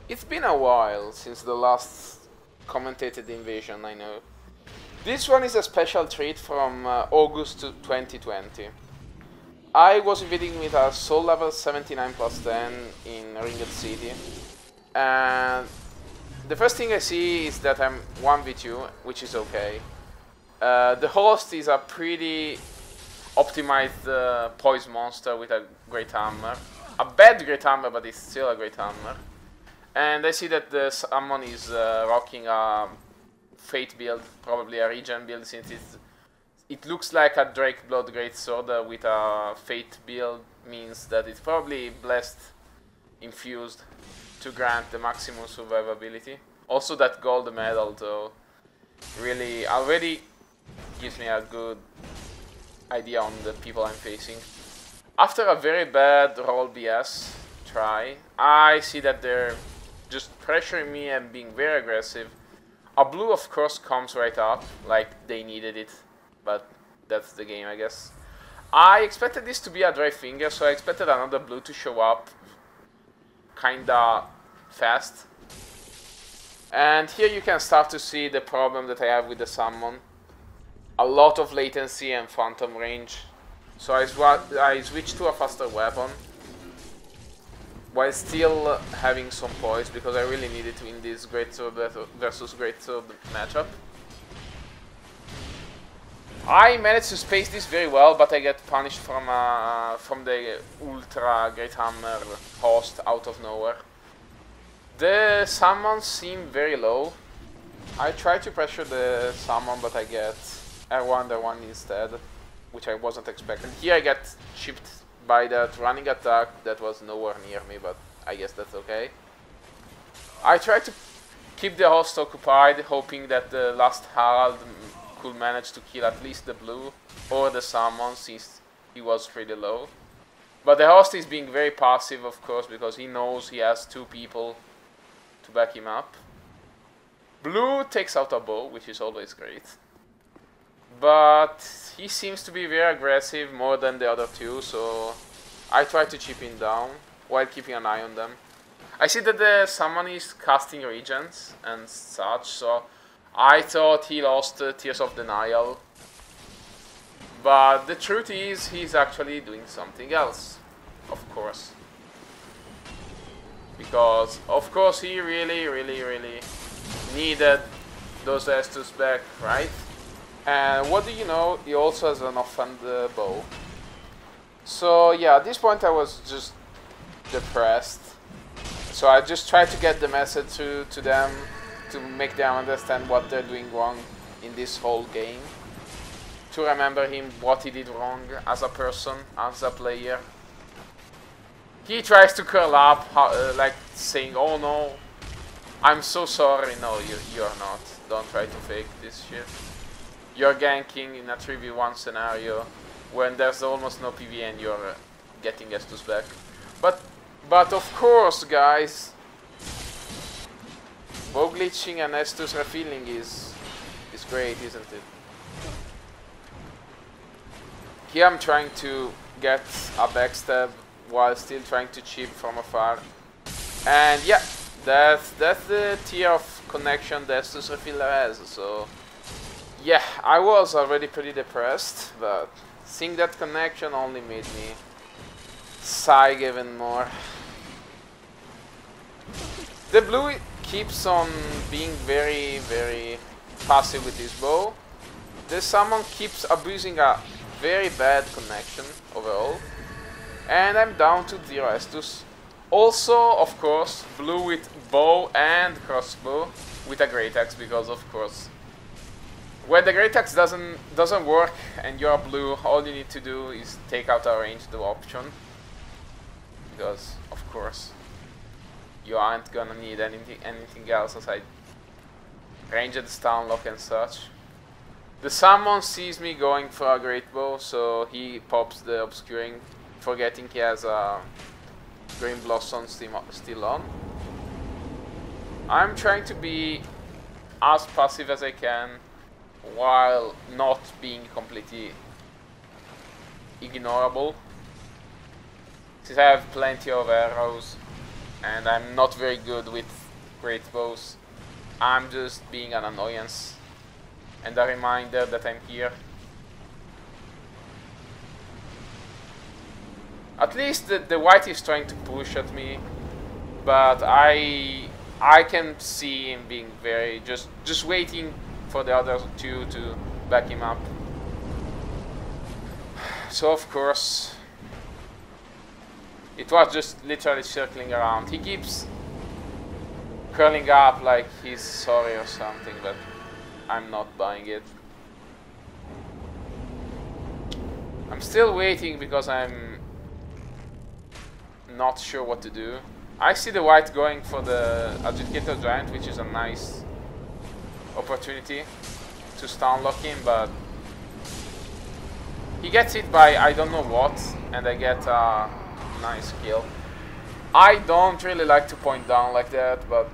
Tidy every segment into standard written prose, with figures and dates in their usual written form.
It's been a while since the last commentated invasion, I know. This one is a special treat from August 2020. I was invading with a soul level 79 plus 10 in Ringed City. And the first thing I see is that I'm 1v2, which is okay. The host is a pretty optimized poise monster with a great hammer. A bad great hammer, but it's still a great hammer. And I see that the summon is rocking a Fate build, probably a regen build, since it looks like a Drakeblood Greatsword with a Fate build, means that it's probably Blessed infused to grant the maximum survivability. Also that gold medal though really already gives me a good idea on the people I'm facing. After a very bad roll BS try, I see that they're just pressuring me and being very aggressive. A blue of course comes right up, like they needed it, but that's the game I guess. I expected this to be a dry finger, so I expected another blue to show up kinda fast. And here you can start to see the problem that I have with the summon. A lot of latency and phantom range. So I switched to a faster weapon, while still having some poise, because I really needed to win this Greatsword versus Greatsword matchup. I managed to space this very well, but I get punished from the Ultra Great Hammer host out of nowhere. The summons seem very low. I try to pressure the summon, but I get R1 instead, which I wasn't expecting. Here I get chipped by that running attack that was nowhere near me, but I guess that's okay. I try to keep the host occupied, hoping that the last Harald could manage to kill at least the blue or the summon, since he was pretty low. But the host is being very passive, of course, because he knows he has two people to back him up. Blue takes out a bow, which is always great. But he seems to be very aggressive, more than the other two, so I try to chip him down while keeping an eye on them. I see that the summon is casting regens and such, so I thought he lost Tears of Denial. But the truth is, he's actually doing something else, of course. Because, of course, he really needed those estus back, right? And what do you know, he also has an offhand bow. So yeah, at this point I was just depressed. So I just tried to get the message to them, to make them understand what they're doing wrong in this whole game. To remember him, what he did wrong as a person, as a player. He tries to curl up, like saying, oh no, I'm so sorry. No, you're not. Don't try to fake this shit. You're ganking in a 3v1 scenario when there's almost no PV and you're getting estus back. But of course, guys, bowglitching and estus refilling is great, isn't it? Here I'm trying to get a backstab while still trying to chip from afar. And yeah, that's the tier of connection the estus refiller has, so yeah, I was already pretty depressed, but seeing that connection only made me sigh even more. The blue keeps on being very passive with his bow. The summon keeps abusing a very bad connection overall. And I'm down to 0 estus. Also, of course, blue with bow and crossbow with a great axe, because of course, when the great axe doesn't work and you're blue, all you need to do is take out a ranged option, because of course you aren't gonna need anything else aside ranged stun lock and such. The summon sees me going for a great bow, so he pops the obscuring, forgetting he has a green blossom still on. I'm trying to be as passive as I can, while not being completely ignorable. Since I have plenty of arrows, and I'm not very good with great bows. I'm just being an annoyance and a reminder that I'm here. At least the white is trying to push at me, but I can see him being very just waiting for the other two to back him up. So of course it was just literally circling around. He keeps curling up like he's sorry or something, but I'm not buying it. I'm still waiting because I'm not sure what to do. I see the white going for the Adjudicator Giant, which is a nice opportunity to stun lock him, but he gets hit by I don't know what, and I get a nice kill. I don't really like to point down like that, but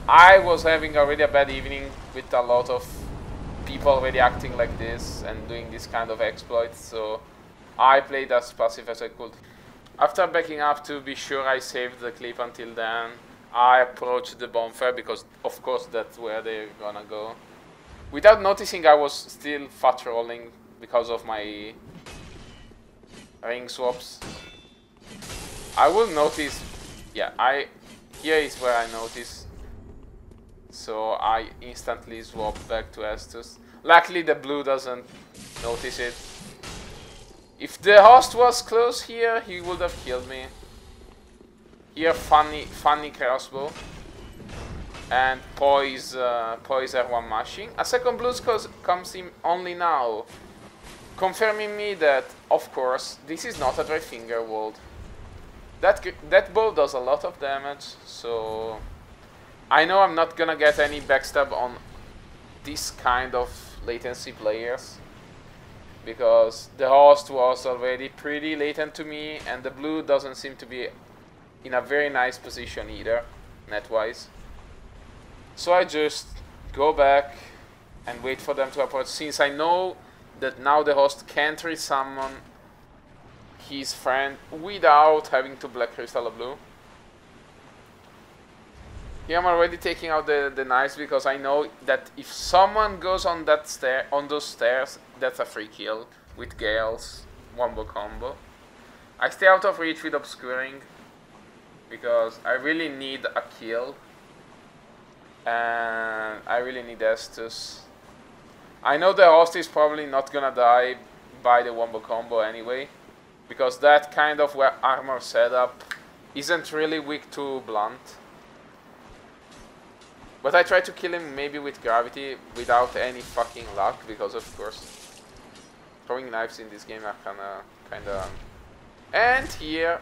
I was having already a bad evening with a lot of people already acting like this and doing this kind of exploits, so I played as passive as I could. After backing up to be sure I saved the clip until then, I approached the bonfire because of course that's where they're gonna go. Without noticing, I was still fat rolling because of my ring swaps. I will notice, yeah, here is where I notice. So I instantly swap back to Estus. Luckily the blue doesn't notice it. If the host was close here, he would have killed me. Here, funny crossbow. And poise R1 mashing. A second blue comes in only now, confirming me that, of course, this is not a dry finger world. That bow does a lot of damage, so I know I'm not gonna get any backstab on this kind of latency players, because the host was already pretty latent to me, and the blue doesn't seem to be in a very nice position either, net-wise. So I just go back and wait for them to approach, since I know that now the host can't resummon his friend without having to Black Crystal Blue. Here I'm already taking out the knives because I know that if someone goes on those stairs, that's a free kill with Gale's wombo combo. I stay out of reach with Obscuring because I really need a kill, and I really need Estus. I know the host is probably not gonna die by the wombo combo anyway, because that kind of armor setup isn't really weak to blunt. But I tried to kill him maybe with gravity without any fucking luck, because of course throwing knives in this game are kinda. And here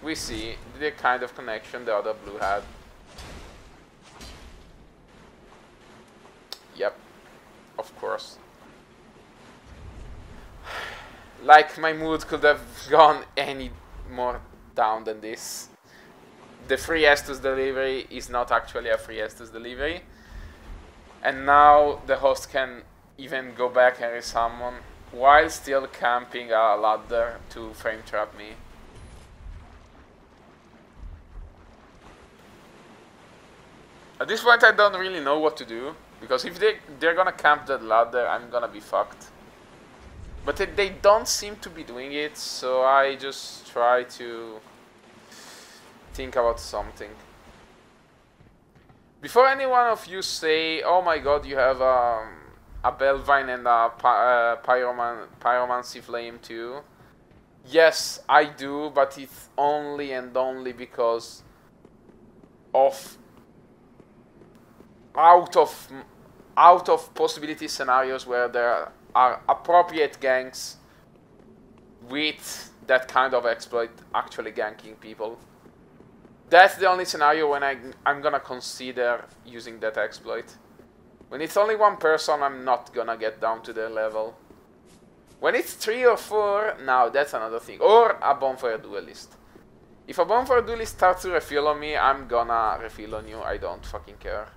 we see the kind of connection the other blue had. Yep, of course. Like, my mood could have gone any more down than this. The free Estus delivery is not actually a free Estus delivery. And now the host can even go back and resummon while still camping a ladder to frame trap me. At this point I don't really know what to do, because if they're gonna camp that ladder, I'm gonna be fucked. But they don't seem to be doing it, so I just try to think about something. Before any one of you say, oh my god, you have a Belvine and a Pyromancy Flame too. Yes, I do, but it's only and only because of out of possibility scenarios where there are appropriate ganks with that kind of exploit actually ganking people. That's the only scenario when I'm gonna consider using that exploit. When it's only one person, I'm not gonna get down to their level. When it's 3 or 4, now that's another thing. Or a Bonfire Duelist. If a Bonfire Duelist starts to refill on me, I'm gonna refill on you. I don't fucking care.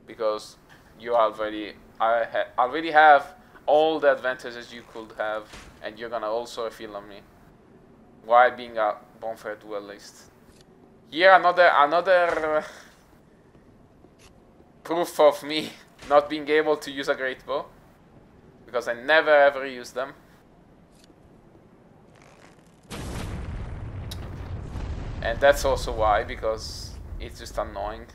Because you already have all the advantages you could have, and you're gonna also refill on me while being a bonfire duelist. Here another proof of me not being able to use a great bow, because I never ever use them. And that's also why, because it's just annoying.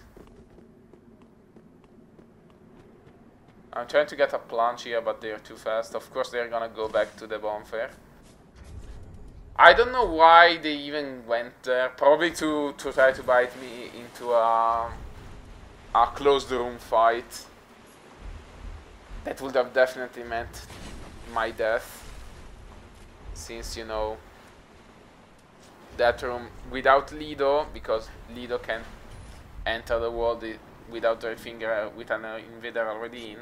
I'm trying to get a plunge here, but they're too fast. Of course they're gonna go back to the bonfire. I don't know why they even went there. Probably to try to bite me into a closed room fight. That would have definitely meant my death. Since, you know, that room without Lido, because Lido can't enter the world without their finger with an invader already in.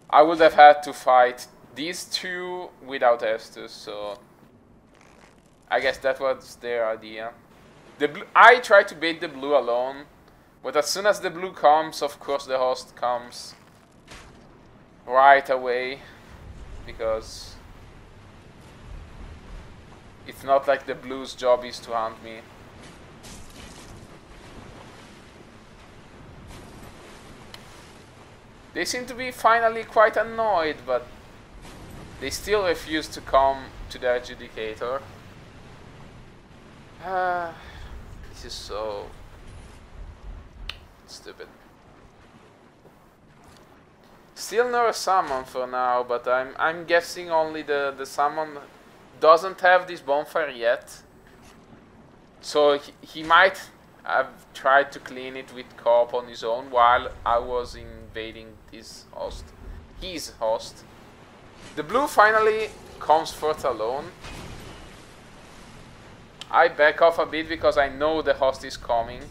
I would have had to fight these two without Estus, so I guess that was their idea. I tried to bait the blue alone, but as soon as the blue comes, of course the host comes right away, because it's not like the blue's job is to hunt me. They seem to be finally quite annoyed, but they still refuse to come to the adjudicator. This is so stupid. Still no summon for now, but I'm guessing only the summon doesn't have this bonfire yet. So he might have tried to clean it with co-op on his own while I was invading his host. The blue finally comes forth alone. I back off a bit because I know the host is coming.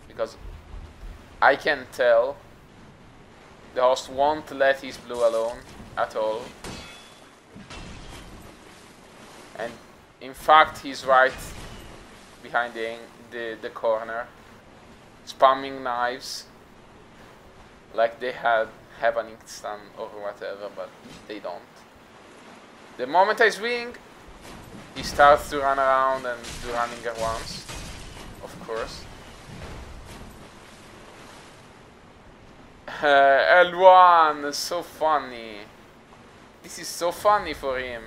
Because I can tell the host won't let his blue alone at all. And in fact he's right behind the corner, spamming knives like they have an stun or whatever, but they don't. The moment I swing, he starts to run around and do running at once, of course. L1, so funny. This is so funny for him.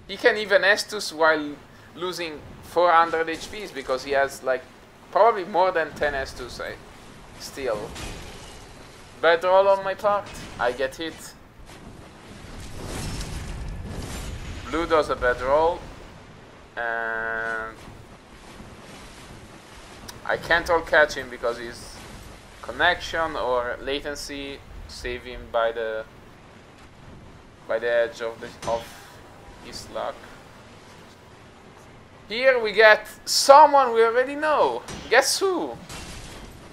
He can even Estus while losing 400 HPs because he has like probably more than 10 Estus still. Bad roll on my part. I get hit. Blue does a bad roll. And I can't all catch him because his connection or latency save him by the edge of his luck. Here we get someone we already know. Guess who?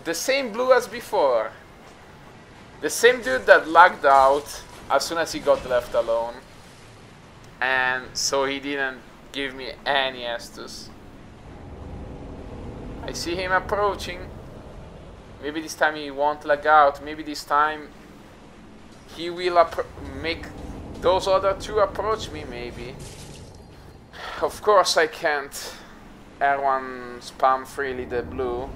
The same blue as before. The same dude that lagged out as soon as he got left alone. And so he didn't give me any Estus. I see him approaching. Maybe this time he won't lag out. Maybe this time he will make those other two approach me, maybe. Of course I can't R1 spam freely the blue,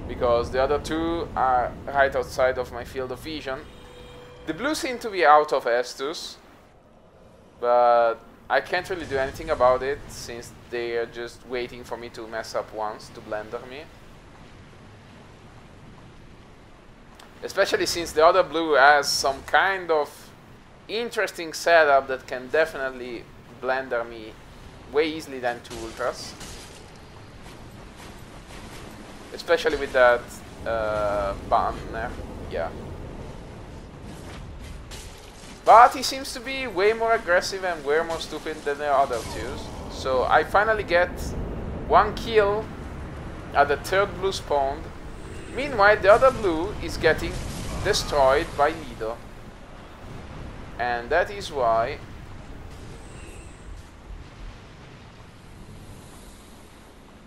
because the other two are right outside of my field of vision. The blue seem to be out of Estus, but I can't really do anything about it since they are just waiting for me to mess up once to blender me. Especially since the other blue has some kind of interesting setup that can definitely blender me way easily than two ultras. Especially with that banner, yeah. But he seems to be way more aggressive and way more stupid than the other twos. So I finally get one kill at the third blue spawned. Meanwhile, the other blue is getting destroyed by Lido. And that is why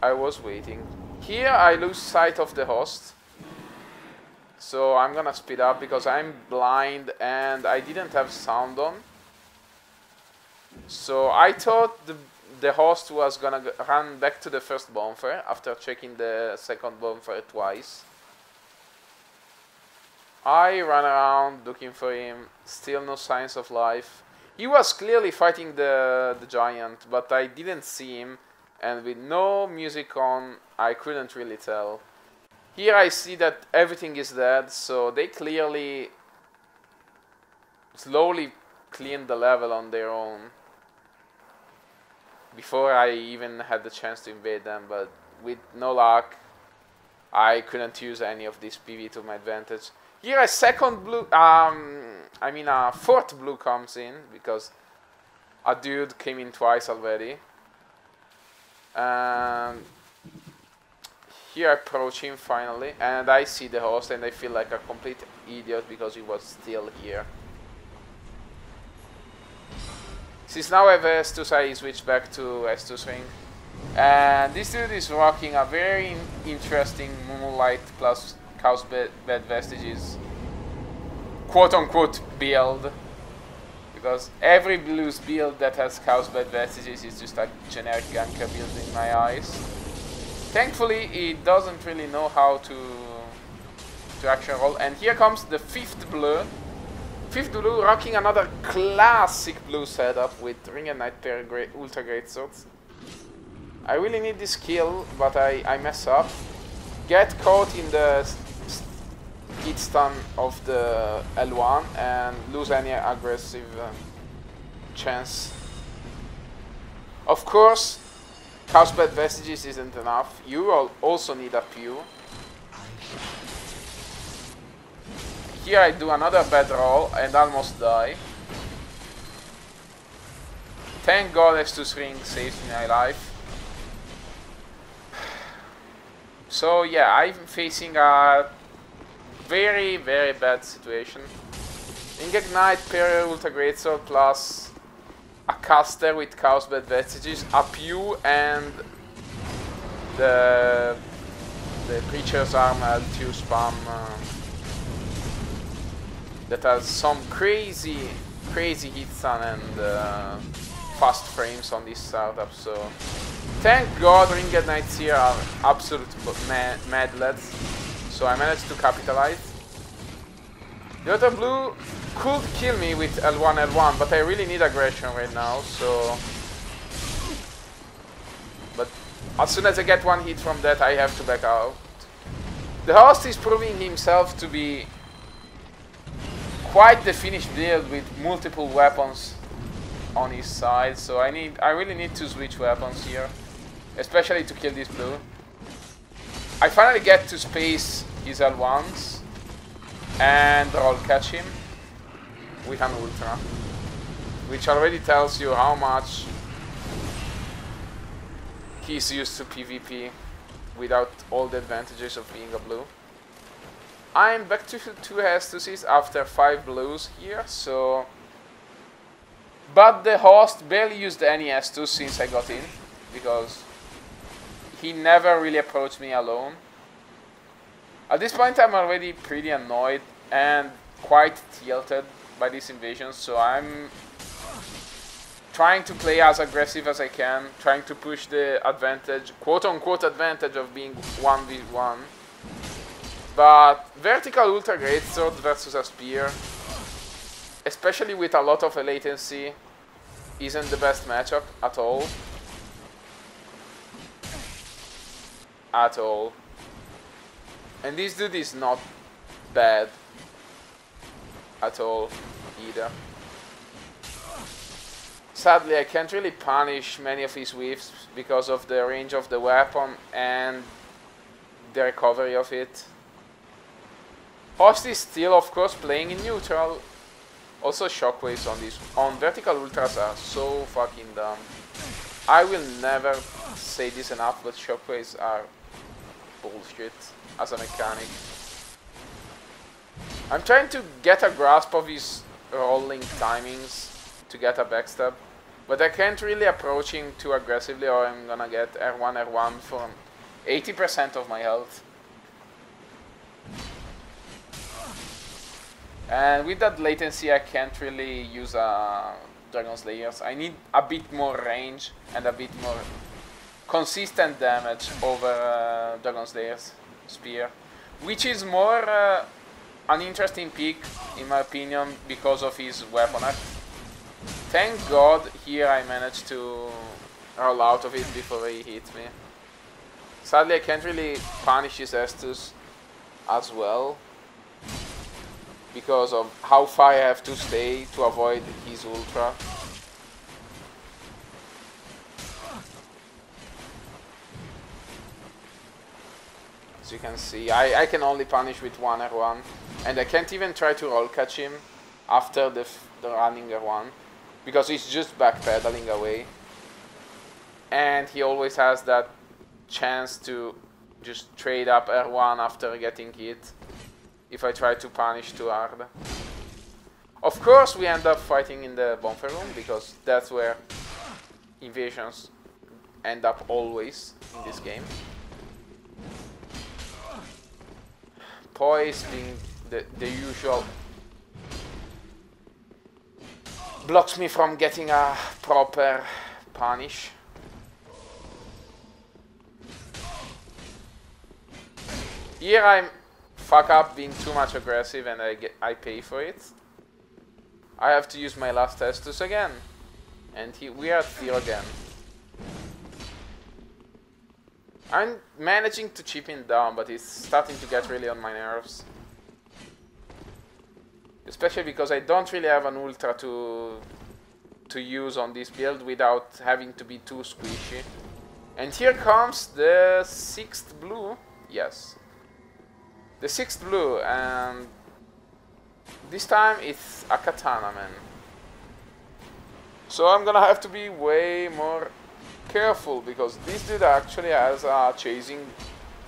I was waiting. Here I lose sight of the host. So I'm gonna speed up because I'm blind and I didn't have sound on. So I thought the host was gonna run back to the first bonfire after checking the second bonfire twice. I ran around looking for him, still no signs of life. He was clearly fighting the giant, but I didn't see him, and with no music on, I couldn't really tell. Here I see that everything is dead, so they clearly slowly cleaned the level on their own before I even had the chance to invade them, but with no luck, I couldn't use any of this PV to my advantage. Here a second blue, a fourth blue comes in, because a dude came in twice already. And here I approach him finally, and I see the host, and I feel like a complete idiot because he was still here. Since now I have Estus, I switch back to Estus ring. And this dude is rocking a very interesting Moonlight plus Chaos Bed Vestiges quote-unquote build. Because every blues build that has Chaos Bed Vestiges is just a generic ganker build in my eyes. Thankfully, he doesn't really know how to action roll. And here comes the fifth blue. Fifth blue rocking another classic blue setup with Ring and Night pair ultra great swords. I really need this kill, but I mess up. Get caught in the hit stun of the L1 and lose any aggressive chance. Of course, Chaos Bed Vestiges isn't enough. You also need a Pew. Here I do another bad roll and almost die. Thank God Estus ring saves my life. So yeah, I'm facing a very bad situation. Ignite, Peril, Ultra Greatsword plus a caster with Chaos Bed Vestiges, a Pew, and the Preacher's Armor L2 spam that has some crazy hit stun and fast frames on this startup. So thank God Ringed Knights here are absolute mad lads. So I managed to capitalize. The other blue could kill me with L1, but I really need aggression right now, so... But as soon as I get one hit from that, I have to back out. The host is proving himself to be quite the finished build with multiple weapons on his side, so I really need to switch weapons here, especially to kill this blue. I finally get to space his L1s and roll catch him with an ultra, which already tells you how much he's used to PvP without all the advantages of being a blue. I'm back to 2 Estuses after 5 blues here, so... But the host barely used any Estus since I got in, because he never really approached me alone. At this point I'm already pretty annoyed and quite tilted by this invasion, so I'm trying to play as aggressive as I can, trying to push the advantage, quote-unquote advantage of being 1v1. But vertical ultra greatsword versus a spear, especially with a lot of latency, isn't the best matchup at all. At all. And this dude is not bad at all either. Sadly, I can't really punish many of his whiffs because of the range of the weapon and the recovery of it. Host is still, of course, playing in neutral. Also, shockwaves on vertical ultras are so fucking dumb. I will never say this enough, but shockwaves are bullshit as a mechanic. I'm trying to get a grasp of his rolling timings to get a backstab, but I can't really approach him too aggressively or I'm gonna get R1 for 80% of my health. And with that latency I can't really use a Dragon Slayers. I need a bit more range and a bit more consistent damage over Dragon Slayer's spear, which is more an interesting pick in my opinion because of his weapon art. Thank God here I managed to roll out of it before he hit me. Sadly I can't really punish his Estus as well because of how far I have to stay to avoid his ultra. As you can see, I can only punish with one R1, and I can't even try to roll catch him after the running R1 because he's just backpedaling away, and he always has that chance to just trade up R1 after getting hit if I try to punish too hard. Of course we end up fighting in the bonfire room because that's where invasions end up always in this game. Poise being the usual blocks me from getting a proper punish. Here I'm fuck up being too much aggressive and I pay for it. I have to use my last Estus again. And we are at 0 again. I'm managing to chip him down, but it's starting to get really on my nerves. Especially because I don't really have an ultra to use on this build without having to be too squishy. And here comes the 6th blue. Yes. The 6th blue, and this time it's a katana man. So I'm gonna have to be way more careful because this dude actually has a chasing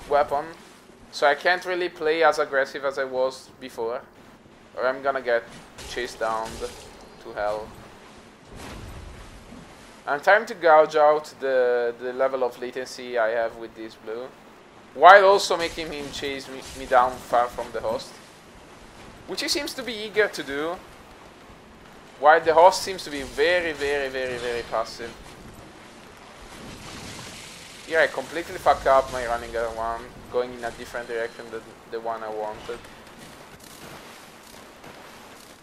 weapon. So I can't really play as aggressive as I was before, or I'm gonna get chased down to hell. I'm trying to gouge out the level of latency I have with this blue, while also making him chase me down far from the host, which he seems to be eager to do, while the host seems to be very passive. Here I completely fuck up my running R1, going in a different direction than the one I wanted.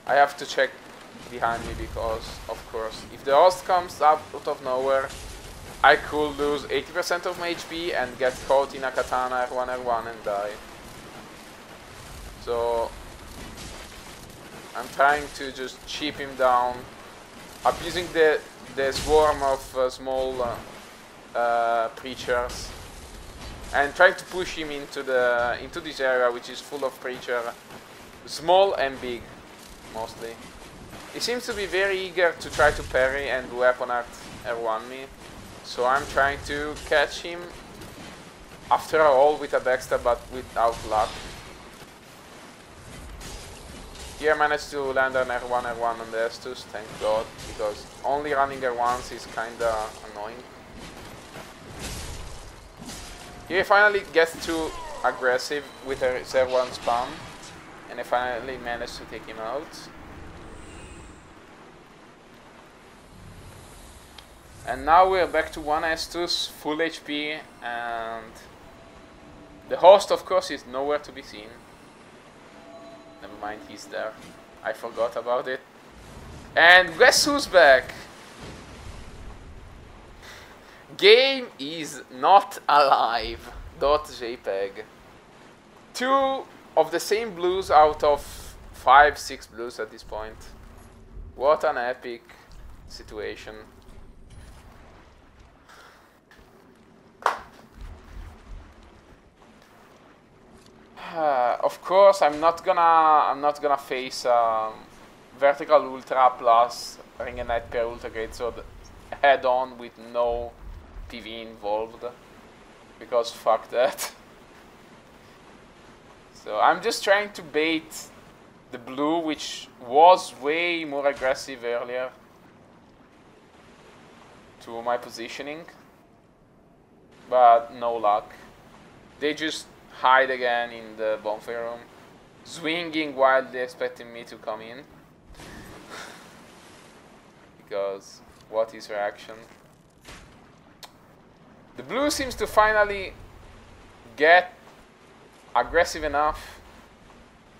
I have to check behind me because, of course, if the host comes up out of nowhere, I could lose 80% of my HP and get caught in a katana R1 and die. So I'm trying to just chip him down, abusing the swarm of small preachers, and trying to push him into this area which is full of preacher, small and big, mostly. He seems to be very eager to try to parry and weapon art R1 me. So I'm trying to catch him after all with a backstab, but without luck. Here I managed to land an R1 on the Estus, thank God, because only running R1s is kinda annoying. Here I finally get too aggressive with a R1 spam, and I finally managed to take him out. And now we're back to 1 Estus, full HP, and the host of course is nowhere to be seen. Never mind, he's there. I forgot about it. And guess who's back? Game is not alive. .jpg. 2 of the same blues out of 5-6 blues at this point. What an epic situation. Of course, I'm not gonna face vertical ultra plus ring and knight pair ultra great sword head on with no PV involved, because fuck that. So I'm just trying to bait the blue, which was way more aggressive earlier, to my positioning, but no luck. They just hide again in the bonfire room, swinging wildly expecting me to come in. because what is reaction? The blue seems to finally get aggressive enough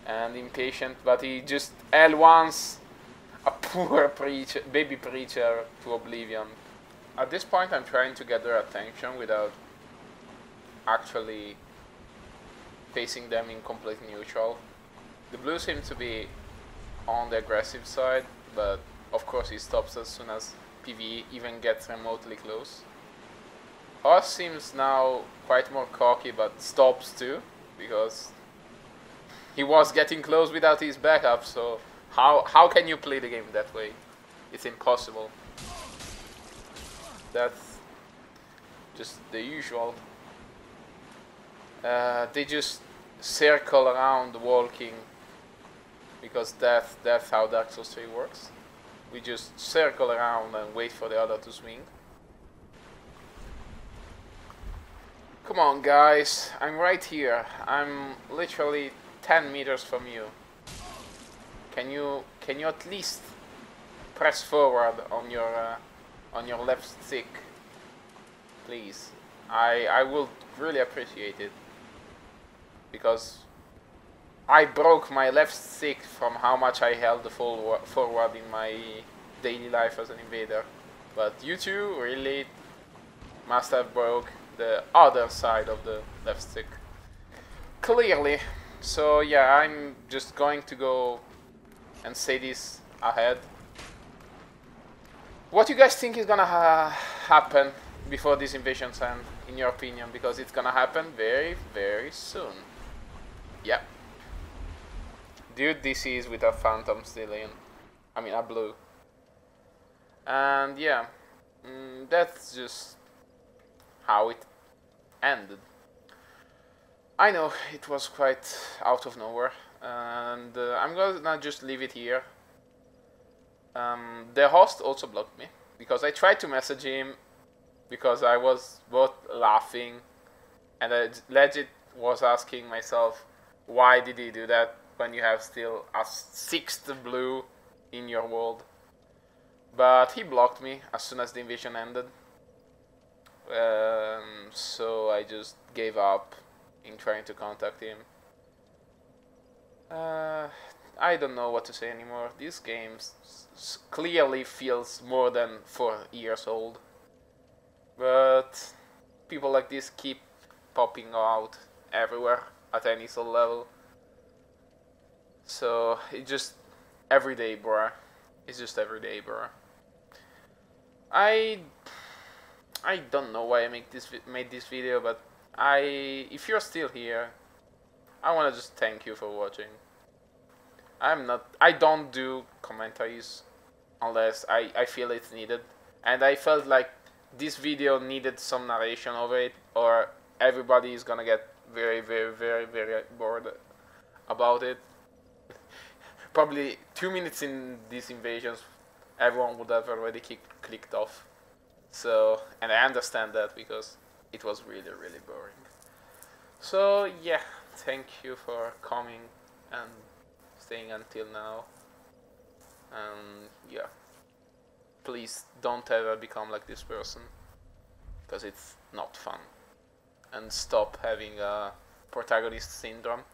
and impatient, but he just L1s a poor preacher, baby preacher to oblivion. At this point I'm trying to get their attention without actually facing them in complete neutral. The blue seems to be on the aggressive side, but of course he stops as soon as PvE even gets remotely close. Us seems now quite more cocky, but stops too, because he was getting close without his backup, so how can you play the game that way? It's impossible. That's just the usual. They just circle around walking, because that's how Dark Souls 3 works. We just circle around and wait for the other to swing. Come on guys, I'm right here. I'm literally 10 meters from you. Can you at least press forward on your left stick, please? I will really appreciate it, because I broke my left stick from how much I held the forward in my daily life as an invader. But you two really must have broke the other side of the left stick. Clearly. So yeah, I'm just going to go and say this ahead. What do you guys think is gonna happen before these invasions end, in your opinion? Because it's gonna happen very, very soon. Yep. Dude, this is with a phantom still in. I mean, a blue. And yeah, that's just how it ended. I know it was quite out of nowhere, and I'm gonna just leave it here. The host also blocked me, because I tried to message him, because I was both laughing and I legit was asking myself, why did he do that when you have still a 6th blue in your world? But he blocked me as soon as the invasion ended. So I just gave up in trying to contact him. I don't know what to say anymore. This game clearly feels more than 4 years old. But people like this keep popping out everywhere at any soul level. So it's just everyday, bruh. It's just everyday, bruh. I don't know why I made this video, but if you're still here, I wanna just thank you for watching. I don't do commentaries unless I feel it's needed, and I felt like this video needed some narration over it, or everybody is gonna get very, very, very, very bored about it. Probably 2 minutes in these invasions, everyone would have already clicked off. So, and I understand that, because it was really, really boring. So yeah, thank you for coming and staying until now. And yeah, please don't ever become like this person, because it's not fun. And stop having a protagonist syndrome.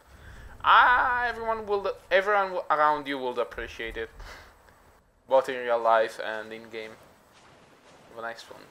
Everyone around you will appreciate it, both in real life and in game. Have a nice one.